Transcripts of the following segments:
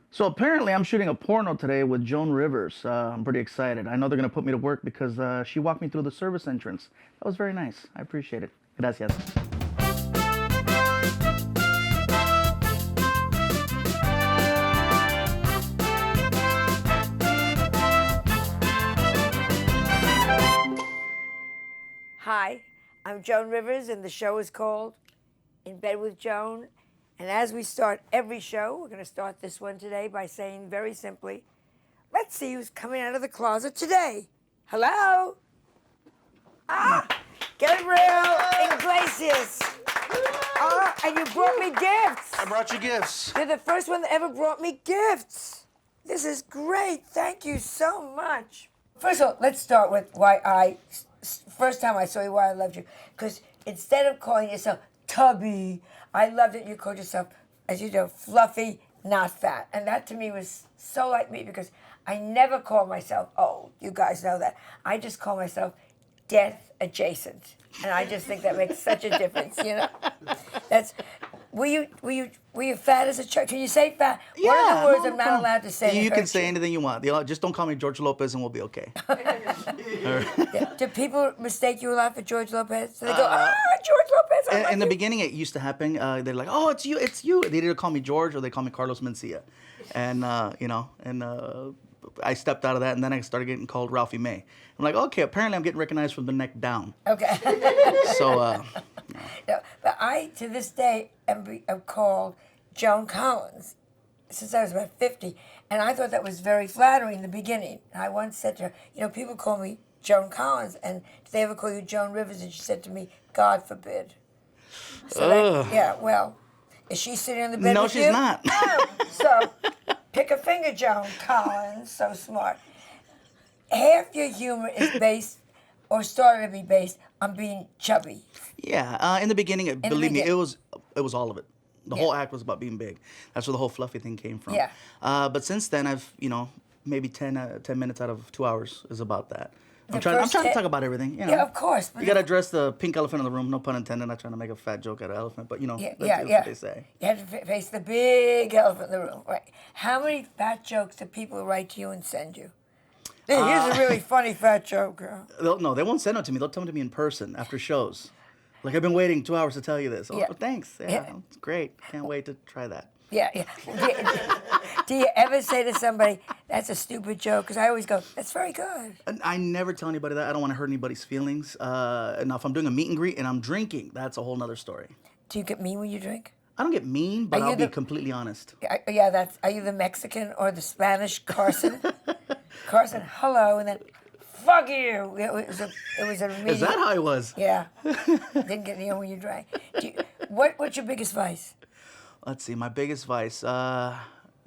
So apparently, I'm shooting a porno today with Joan Rivers. I'm pretty excited. I know they're gonna put me to work because she walked me through the service entrance. That was very nice. I appreciate it. Gracias. Hi, I'm Joan Rivers, and the show is called In Bed with Joan. And as we start every show, we're going to start this one today by saying very simply, let's see who's coming out of the closet today. Hello? Gabriel Iglesias. And you brought me gifts. I brought you gifts. You're the first one that ever brought me gifts. This is great. Thank you so much. First of all, let's start with first time I saw you, why I loved you. Because instead of calling yourself Tubby, I loved it. You called yourself, as you know, fluffy, not fat. And that to me was so like me because I never call myself old. You guys know that. I just call myself death adjacent. And I just think that makes such a difference, you know? Were you fat as a child? Can you say fat? Yeah, What are the words no I'm not problem. allowed to say? You can say anything you want. Just don't call me George Lopez and we'll be okay. Yeah. Do people mistake you a lot for George Lopez? So they go, George Lopez. I love In the you." beginning, it used to happen. They're like, "Oh, it's you, it's you." They either call me George or they call me Carlos Mencia, and I stepped out of that, and then I started getting called Ralphie May. I'm like, okay, apparently I'm getting recognized from the neck down. Okay. So, No, but I, to this day, am called Joan Collins since I was about 50. And I thought that was very flattering in the beginning. I once said to her, people call me Joan Collins, and did they ever call you Joan Rivers? And she said to me, God forbid. So well, is she sitting on the bed no, with she's you? not. Oh, so pick a finger, Joan Collins. So smart. Half your humor is based, or started to be based, on being chubby. Yeah, in the beginning, believe me, beginning. it was all of it. The whole act was about being big. That's where the whole fluffy thing came from. Yeah. But since then, I've maybe 10 minutes out of 2 hours is about that. I'm The trying first to 10 talk about everything. Yeah, of course. But You gotta address the pink elephant in the room. No pun intended. Not trying to make a fat joke out of elephant, but that's what they say. You have to face the big elephant in the room. Right. How many fat jokes do people write to you and send you? Hey, here's a really funny fat joke, girl. They won't send it to me. They'll tell it to me in person after shows. Like, I've been waiting 2 hours to tell you this. Oh, Yeah. thanks. Yeah, Yeah. it's great. Can't wait to try that. Yeah. Do you ever say to somebody, that's a stupid joke? Because I always go, that's very good. And I never tell anybody that. I don't want to hurt anybody's feelings. Now, if I'm doing a meet and greet and I'm drinking, that's a whole nother story. Do you get mean when you drink? I don't get mean, but Are you I'll be the- completely honest. Are you the Mexican or the Spanish Carson? Carson, hello, and then, fuck you. It was an immediate. Is that how I was? Yeah. Didn't get near when you drank. What's your biggest vice? Let's see. My biggest vice,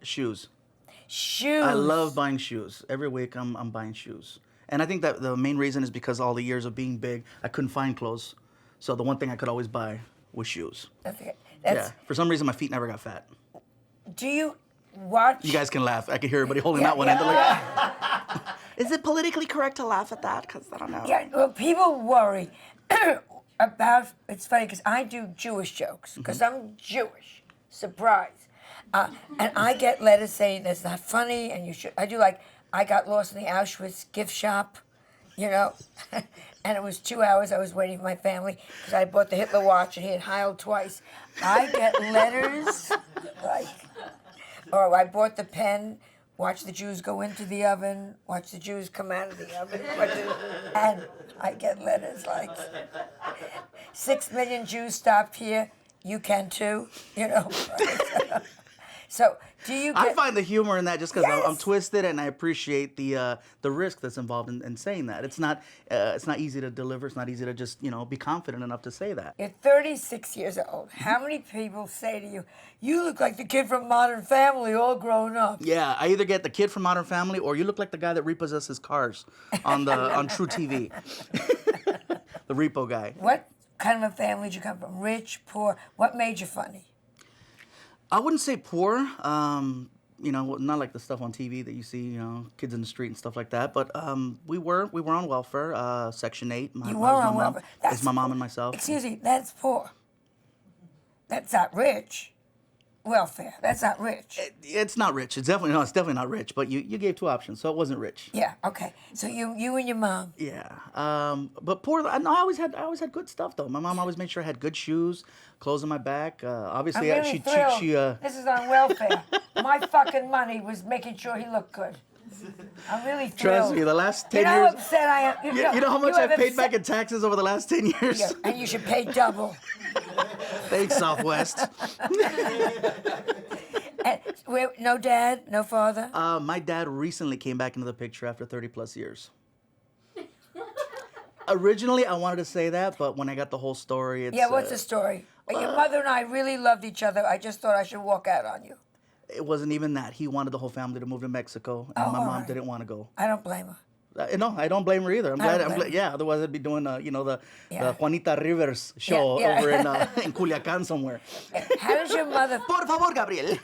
shoes. Shoes. I love buying shoes. Every week I'm buying shoes. And I think that the main reason is because all the years of being big, I couldn't find clothes. So the one thing I could always buy was shoes. That's, For some reason, my feet never got fat. Do you watch? You guys can laugh. I can hear everybody holding that one end. They're like, is it politically correct to laugh at that? Because I don't know. Yeah, well, people worry about, it's funny because I do Jewish jokes because I'm Jewish. Surprise. And I get letters saying that's not funny and you should, I do like, I got lost in the Auschwitz gift shop, and it was 2 hours I was waiting for my family because I bought the Hitler watch and he had heiled twice. I get letters like, or I bought the pen, watch the Jews go into the oven, watch the Jews come out of the oven, and I get letters like, 6 million Jews stopped here, you can too, So, do you get... I find the humor in that just because I'm Yes. twisted and I appreciate the risk that's involved in saying that. It's not easy to deliver. It's not easy to just be confident enough to say that. You're 36 years old. How many people say to you, you look like the kid from Modern Family all grown up? Yeah, I either get the kid from Modern Family or you look like the guy that repossesses cars on True TV. The repo guy. What kind of a family did you come from? Rich, poor? What made you funny? I wouldn't say poor. Not like the stuff on TV that you see, kids in the street and stuff like that. But we were on welfare, Section 8. You were on welfare. It's my mom and myself. Excuse me, that's poor. That's not rich. welfare. That's not rich. It's not rich. It's definitely not rich. But you gave two options, so it wasn't rich. Yeah. Okay. So you and your mom. Yeah. But poor. No, I always had good stuff though. My mom always made sure I had good shoes, clothes on my back. Obviously, I'm really thrilled. This is on welfare. My fucking money was making sure he looked good. I'm really thrilled. Trust me, the last 10 you know years. how upset I am. You know how much I've paid back in taxes over the last 10 years? Yeah, and you should pay double. Thanks, Southwest. And, no dad, no father? My dad recently came back into the picture after 30 plus years. Originally, I wanted to say that, but when I got the whole story, it's... Yeah, what's the story? Your mother and I really loved each other. I just thought I should walk out on you. It wasn't even that. He wanted the whole family to move to Mexico, and my mom didn't want to go. I don't blame her. No, I don't blame her either. I'm glad. Yeah, otherwise I'd be doing, the Juanita Rivers show over in Culiacán somewhere. How does your mother? Por favor, Gabriel.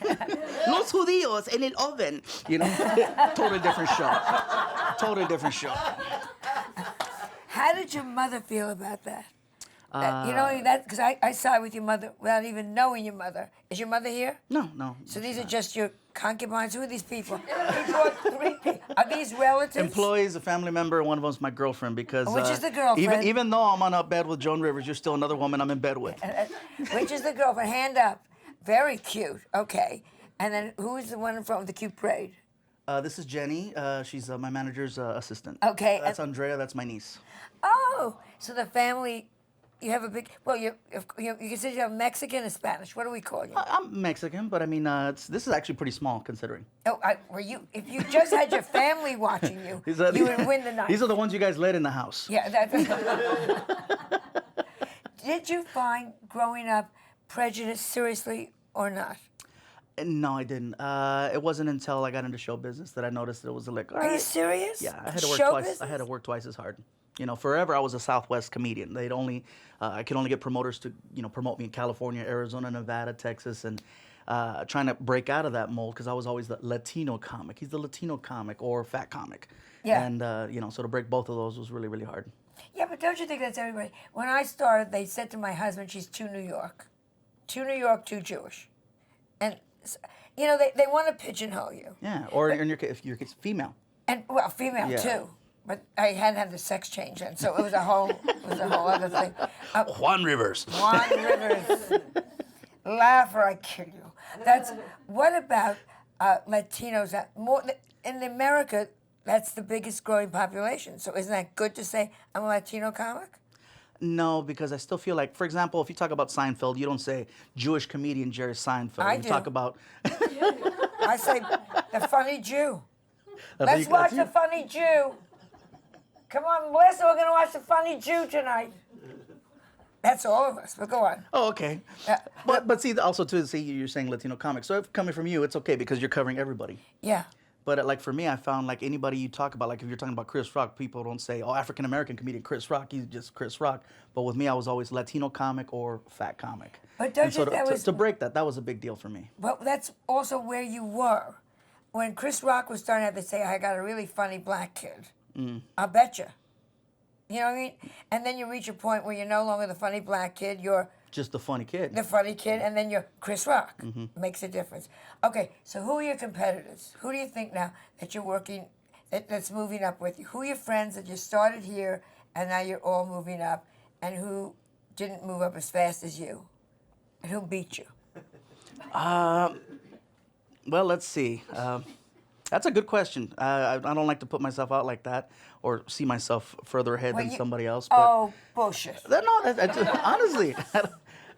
Los judíos en el oven. Totally different show. Totally different show. How did your mother feel about that? Because I side with your mother without even knowing your mother. Is your mother here? No. So these are just your concubines? Who are these people? He brought 3 people. Are these relatives? Employees, a family member, and one of them's my girlfriend because... Which is the girlfriend? Even though I'm on a bed with Joan Rivers, you're still another woman I'm in bed with. Which is the girlfriend? Hand up. Very cute. Okay. And then who is the one in front with the cute braid? This is Jenny. She's my manager's assistant. Okay. That's Andrea. That's my niece. Oh, so the family... You have a big... Well, you consider you have Mexican and Spanish. What do we call you? I'm Mexican, but I mean, this is actually pretty small considering. Oh, if you just had your family watching you, you would win the night. These are the ones you guys let in the house. Yeah. Did you find growing up prejudice seriously or not? No, I didn't. It wasn't until I got into show business that I noticed that it was like... Are you serious? Yeah, I had to work show twice. Business? I had to work twice as hard. Forever I was a Southwest comedian. I could only get promoters to, promote me in California, Arizona, Nevada, Texas, and trying to break out of that mold because I was always the Latino comic. He's the Latino comic or fat comic. Yeah. And, so to break both of those was really, really hard. Yeah, but don't you think that's everybody? When I started, they said to my husband, she's too New York. Too New York, too Jewish. And, they want to pigeonhole you. Yeah, or in your case, if you're female. And, well, female, too. But I hadn't had the sex change then, so it was a whole other thing. Juan Rivers. Juan Rivers. Laugh or I kill you. What about Latinos? In America, that's the biggest growing population. So isn't that good to say I'm a Latino comic? No, because I still feel like, for example, if you talk about Seinfeld, you don't say Jewish comedian Jerry Seinfeld. I do. Talk about... I say the funny Jew. Let's watch the funny Jew. Come on, Melissa, we're going to watch the funny Jew tonight. That's all of us, but go on. Oh, okay. But see, also, too, you're saying Latino comics. So if coming from you, it's okay because you're covering everybody. Yeah. But like for me, I found like anybody you talk about, like if you're talking about Chris Rock, people don't say, oh, African-American comedian Chris Rock, he's just Chris Rock. But with me, I was always Latino comic or fat comic. But don't you think to break that was a big deal for me. But that's also where you were. When Chris Rock was starting out, they say, I got a really funny black kid. I bet you. You know what I mean? And then you reach a point where you're no longer the funny black kid, you're... Just the funny kid. The funny kid, and then you're Chris Rock. Makes a difference. Okay, so who are your competitors? Who do you think now that you're working, that's moving up with you? Who are your friends that you started here, and now you're all moving up, and who didn't move up as fast as you? And who beat you? Well, let's see. That's a good question. I don't like to put myself out like that or see myself further ahead than somebody else. But oh, bullshit. Honestly,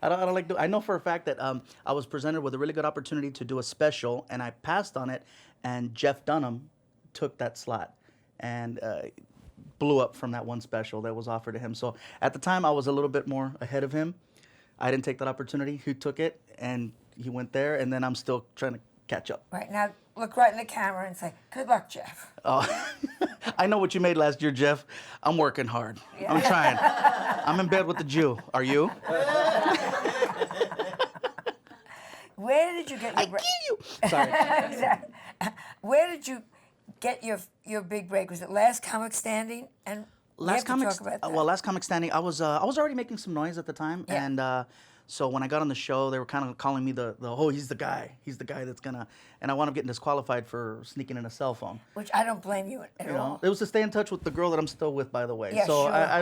I don't like to. I know for a fact that I was presented with a really good opportunity to do a special, and I passed on it, and Jeff Dunham took that slot and blew up from that one special that was offered to him. So at the time, I was a little bit more ahead of him. I didn't take that opportunity. He took it, and he went there, and then I'm still trying to catch up. Right, now look right in the camera and say, good luck, Jeff. Oh, I know what you made last year, Jeff. I'm working hard. Yeah. I'm trying. I'm in bed with the Jew. Are you? Where did you get your break? I kill you. Sorry. Exactly. Where did you get your big break? Was it Last Comic Standing? And Last Comic Standing. I was already making some noise at the time, and So when I got on the show, they were kind of calling me the oh, he's the guy. He's the guy that's gonna. And I wound up getting disqualified for sneaking in a cell phone. Which I don't blame you at You know, all. it was to stay in touch with the girl that I'm still with, by the way. Yeah, so sure. I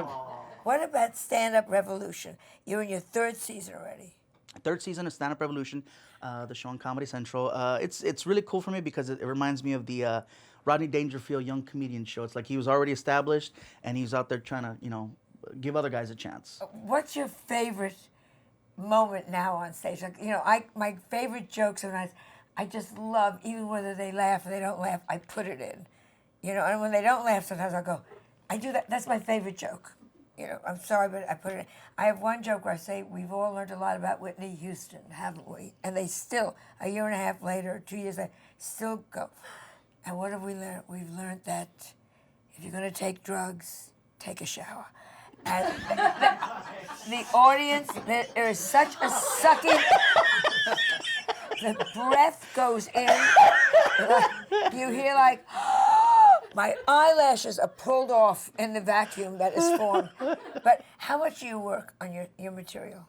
What about Stand Up Revolution? You're in your 3rd season already. 3rd season of Stand Up Revolution, the show on Comedy Central. It's really cool for me because it reminds me of the Rodney Dangerfield Young Comedian show. It's like he was already established and he's out there trying to, give other guys a chance. What's your favorite moment now on stage? Like, my favorite jokes sometimes, I just love, even whether they laugh or they don't laugh, I put it in. And when they don't laugh, sometimes I'll go, I do that. That's my favorite joke. I'm sorry, but I put it in. I have one joke where I say, we've all learned a lot about Whitney Houston, haven't we? And they still, a year and a half later, 2 years later, still go. And what have we learned? We've learned that if you're going to take drugs, take a shower. And the audience, there is such a sucking, the breath goes in, you hear like, my eyelashes are pulled off in the vacuum that is formed. But how much do you work on your material?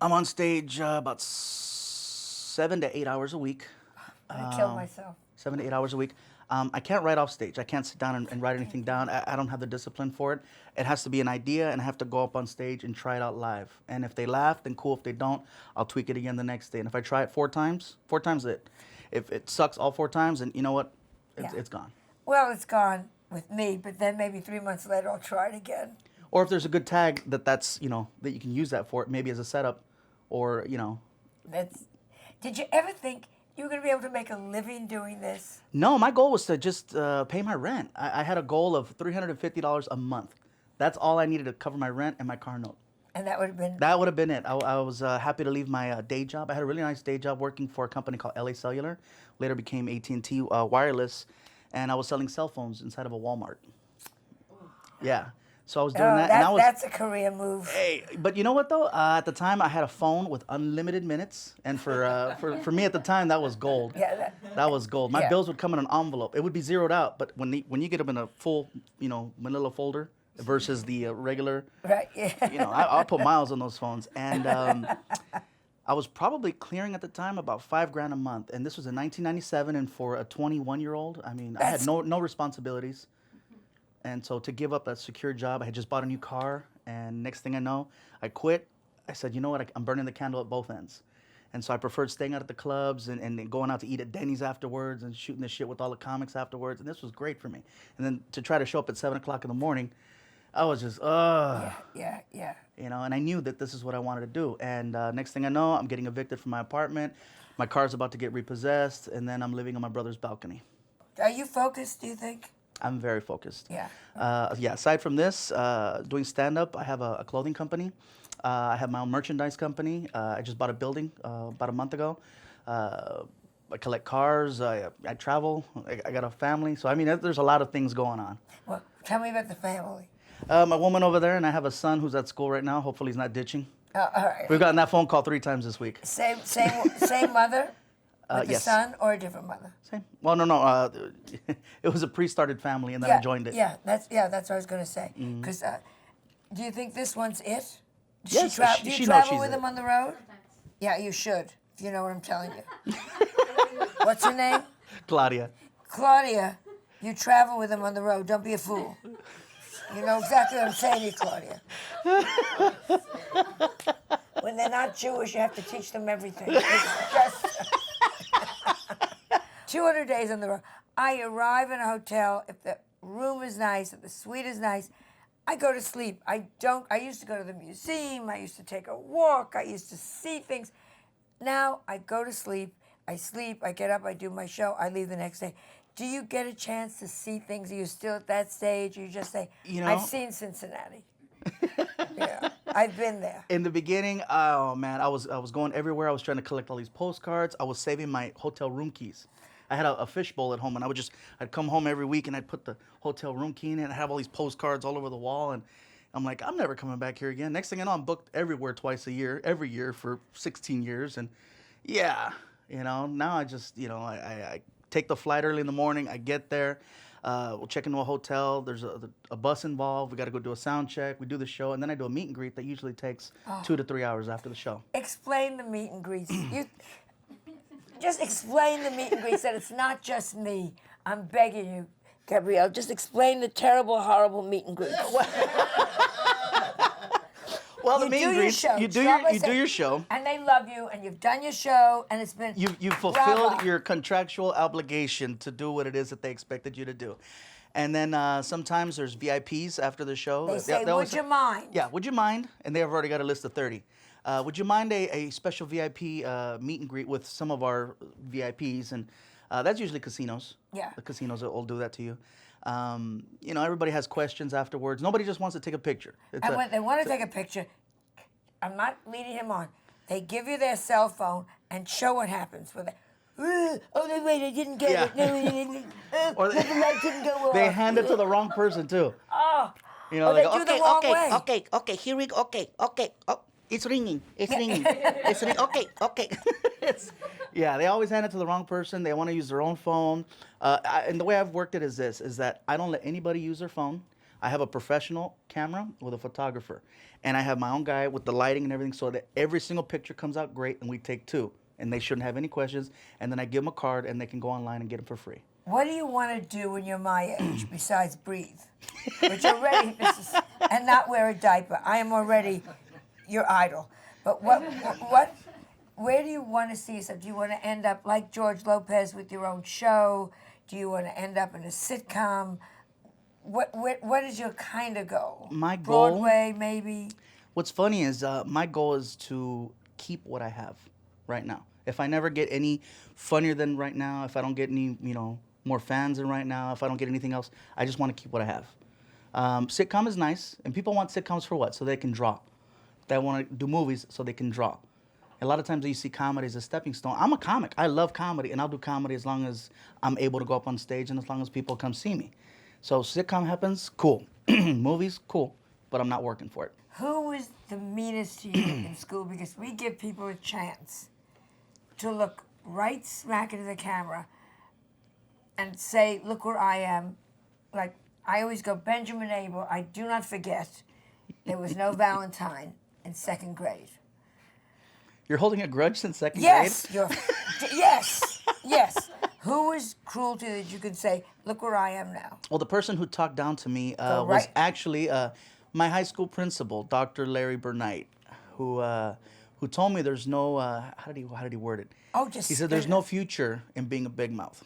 I'm on stage about 7 to 8 hours a week. I killed myself. 7 to 8 hours a week. I can't write off stage. I can't sit down and write anything down. I don't have the discipline for it. It has to be an idea, and I have to go up on stage and try it out live. And if they laugh, then cool. If they don't, I'll tweak it again the next day. And if I try it 4 times it. If it sucks all 4 times, then you know what? It's gone. Well, it's gone with me, but then maybe 3 months later I'll try it again. Or if there's a good tag that's that you can use that for it, maybe as a setup, or Did you ever think you were going to be able to make a living doing this? No, my goal was to just pay my rent. I had a goal of $350 a month. That's all I needed to cover my rent and my car note. And that would have been... That would have been it. I was happy to leave my day job. I had a really nice day job working for a company called LA Cellular. Later became AT&T Wireless. And I was selling cell phones inside of a Walmart. Yeah. So I was doing that. And that's a career move. Hey, but you know what though? At the time, I had a phone with unlimited minutes, and for me at the time, that was gold. Yeah, that was gold. My bills would come in an envelope. It would be zeroed out, but when you get them in a full, manila folder versus the regular, right? Yeah. I'll put miles on those phones, and I was probably clearing at the time about $5,000 a month, and this was in 1997, and for a 21-year-old, I mean, I had no responsibilities. And so to give up that secure job, I had just bought a new car, and next thing I know, I quit. I said, you know what, I'm burning the candle at both ends. And so I preferred staying out at the clubs and going out to eat at Denny's afterwards and shooting the shit with all the comics afterwards, and this was great for me. And then to try to show up at 7 o'clock in the morning, I was just, Yeah. And I knew that this is what I wanted to do. And next thing I know, I'm getting evicted from my apartment. My car's about to get repossessed, and then I'm living on my brother's balcony. Are you focused, do you think? I'm very focused. Yeah. Aside from this, doing stand-up, I have a clothing company. I have my own merchandise company. I just bought a building about a month ago. I collect cars. I travel. I got a family. So, I mean, there's a lot of things going on. Well, tell me about the family. My woman over there, and I have a son who's at school right now. Hopefully he's not ditching. All right. We've gotten that phone call 3 times this week. Same mother? With the yes. son or a different mother? Same. Well, no. It was a pre-started family, and then I joined it. Yeah, that's what I was going to say. Because do you think this one's it? Yes, Do you she knows travel she's with it. him on the road? Yeah, you should, if you know what I'm telling you. What's her name? Claudia. Claudia, you travel with him on the road. Don't be a fool. You know exactly what I'm saying to you, Claudia. When they're not Jewish, you have to teach them everything. It's just 200 days on the road. I arrive in a hotel. If the room is nice, if the suite is nice, I go to sleep. I used to go to the museum. I used to take a walk. I used to see things. Now I go to sleep. I sleep. I get up. I do my show. I leave the next day. Do you get a chance to see things? Are you still at that stage? Or you just say, I've seen Cincinnati. Yeah, I've been there. In the beginning, oh man, I was going everywhere. I was trying to collect all these postcards. I was saving my hotel room keys. I had a fishbowl at home, and I'd come home every week, and I'd put the hotel room key in it, and I'd have all these postcards all over the wall, and I'm like, I'm never coming back here again. Next thing I know, I'm booked everywhere twice a year, every year for 16 years, and yeah, now I just, I take the flight early in the morning, I get there. We'll check into a hotel. There's a bus involved. We got to go do a sound check. We do the show, and then I do a meet and greet that usually takes 2 to 3 hours after the show. Explain the meet and greets. You just explain the meet and greets. That it's not just me. I'm begging you, Gabriel. Just explain the terrible, horrible meet and greets. Well, the You meet do and your greets, show. you do Start by your saying- show. And they love you, and you've done your show, and it's been You fulfilled bravo. your contractual obligation to do what it is that they expected you to do. And then sometimes there's VIPs after the show. They say, always would you mind? Yeah, would you mind? And they've already got a list of 30. Would you mind a special VIP meet and greet with some of our VIPs? And that's usually casinos. Yeah. The casinos will do that to you. You know, everybody has questions afterwards. Nobody just wants to take a picture. And when they want to take a picture, I'm not leading him on. They give you their cell phone and show what happens with it. Oh, no, wait, I didn't get it. No, I didn't. Or the light didn't go off. they hand it to the wrong person too. Oh, You know, they go, do the wrong way. okay, here we go. Okay. Oh, it's ringing. It's ringing. It's ringing. Okay. Yeah, they always hand it to the wrong person. They want to use their own phone. And the way I've worked it is this, is that I don't let anybody use their phone. I have a professional camera with a photographer. And I have my own guy with the lighting and everything so that every single picture comes out great and we take 2. And they shouldn't have any questions. And then I give them a card and they can go online and get them for free. What do you want to do when you're my age besides breathe? Which already, and not wear a diaper. I am already your idol. But where do you want to see yourself? Do you want to end up like George Lopez with your own show? Do you want to end up in a sitcom? What is your kind of goal? My goal- Broadway, maybe? What's funny is my goal is to keep what I have right now. If I never get any funnier than right now, if I don't get any, more fans than right now, if I don't get anything else, I just want to keep what I have. Sitcom is nice, and people want sitcoms for what? So they can draw. They want to do movies so they can draw. A lot of times you see comedy as a stepping stone. I'm a comic. I love comedy, and I'll do comedy as long as I'm able to go up on stage and as long as people come see me. So sitcom happens, cool. Movies, cool. But I'm not working for it. Who was the meanest to you in school? Because we give people a chance to look right smack into the camera and say, look where I am. Like, I always go, Benjamin Abel, I do not forget there was no Valentine in 2nd grade. You're holding a grudge since 2nd Yes, grade? yes. Who was cruel to you that you could say, look where I am now? Well, the person who talked down to me was right. actually my high school principal, Dr. Larry Bernight, who told me there's no, how did he word it? Oh, just He said there's no future in being a big mouth.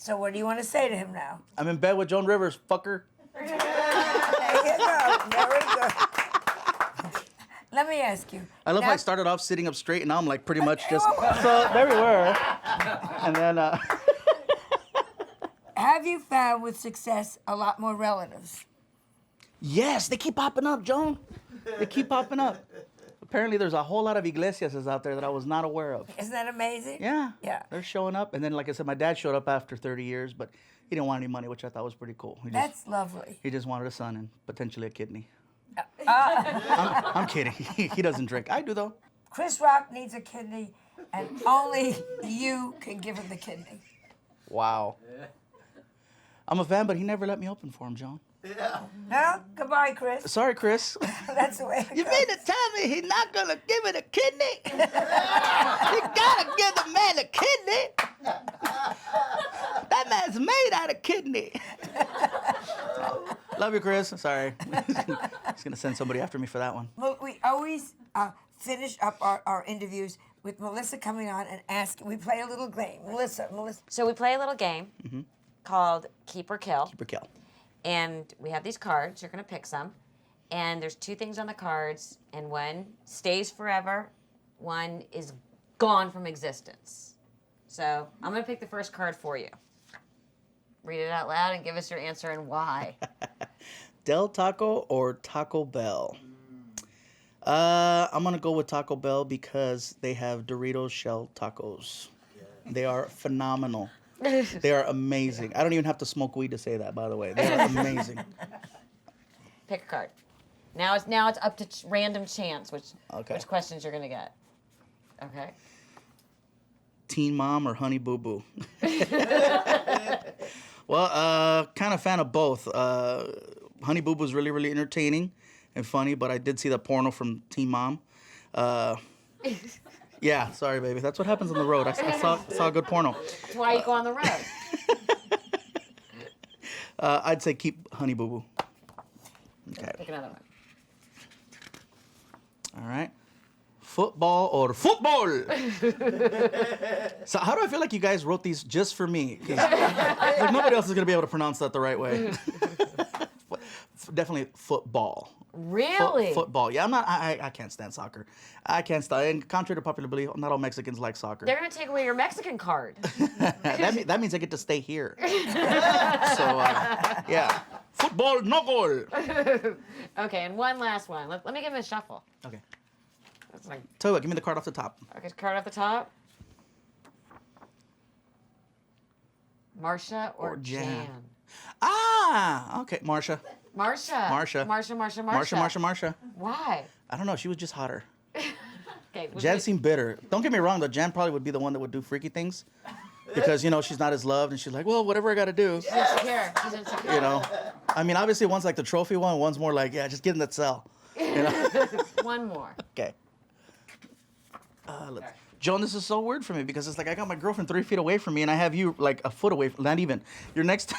So what do you want to say to him now? I'm in bed with Joan Rivers, fucker. There you go. Very good. Let me ask you. I love how I started off sitting up straight, and now I'm like pretty much just, so there we were. And then, Have you found with success a lot more relatives? yes, they keep popping up, Joan. They keep popping up. Apparently, there's a whole lot of Iglesias out there that I was not aware of. Isn't that amazing? Yeah. Yeah. They're showing up. And then, like I said, my dad showed up after 30 years, but he didn't want any money, which I thought was pretty cool. That's lovely. He just wanted a son and potentially a kidney. I'm kidding. He doesn't drink. I do, though. Chris Rock needs a kidney, and only you can give him the kidney. Wow. I'm a fan, but he never let me open for him, John. No? Goodbye, Chris. Sorry, Chris. That's the way it You goes. mean to tell me he's not going to give it a kidney? You got to give the man a kidney. That man's made out of kidney. Love you, Chris. Sorry. He's going to send somebody after me for that one. Well, we always finish up our interviews with Melissa coming on and asking. We play a little game. Melissa. So we play a little game called Keep or Kill. Keep or kill. And we have these cards. You're going to pick some. And there's 2 things on the cards. And one stays forever. One is gone from existence. So I'm going to pick the first card for you. Read it out loud and give us your answer and why. Del Taco or Taco Bell? I'm going to go with Taco Bell because they have Doritos shell tacos. They are phenomenal. They are amazing. I don't even have to smoke weed to say that, by the way. They are amazing. Pick a card. Now it's up to random chance which questions you're going to get. Okay. Teen Mom or Honey Boo Boo? Well, kind of fan of both. Honey Boo was really, really entertaining and funny, but I did see the porno from Teen Mom. Yeah, sorry, baby. That's what happens on the road. I saw a good porno. That's why you go on the road. I'd say keep Honey Boo Boo. Okay. Pick another one. All right. Football or football? So how do I feel like you guys wrote these just for me? 'Cause, like, nobody else is going to be able to pronounce that the right way. Definitely football. Really? Football. Yeah, I can't stand soccer. I can't stand. And contrary to popular belief, not all Mexicans like soccer. They're gonna take away your Mexican card. that means I get to stay here. So yeah, football no goal. Okay, and one last one. Let me give him a shuffle. Okay. That's like, Tell you what, give me the card off the top. okay, card off the top. Marsha or Jan. Jan? Ah, okay, Marsha. Marsha. Marsha. Marsha. Why? I don't know. She was just hotter. Okay. Jan seemed bitter. Don't get me wrong, though. Jan probably would be the one that would do freaky things. Because, she's not as loved, and she's like, well, whatever I got to do. She's insecure. She's insecure. I mean, obviously, one's like the trophy one. One's more like, yeah, just get in that cell. One more. Okay. Joan, this is so weird for me because it's like I got my girlfriend 3 feet away from me, and I have you like a foot away. Not even. You're next.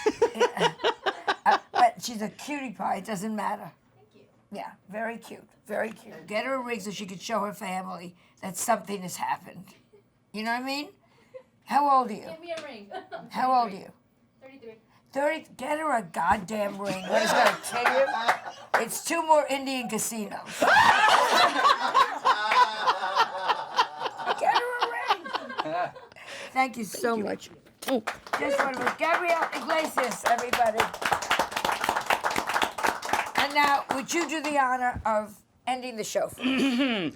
But she's a cutie pie. It doesn't matter. Thank you. Yeah, very cute. Very cute. Get her a ring so she can show her family that something has happened. You know what I mean? How old are you? Give me a ring. How old are you? 33. 30. Get her a goddamn ring. What is gonna kill you? It's 2 more Indian casinos. Get her a ring. Thank you so much. This one was Gabriel Iglesias, everybody. And now, would you do the honor of ending the show for me?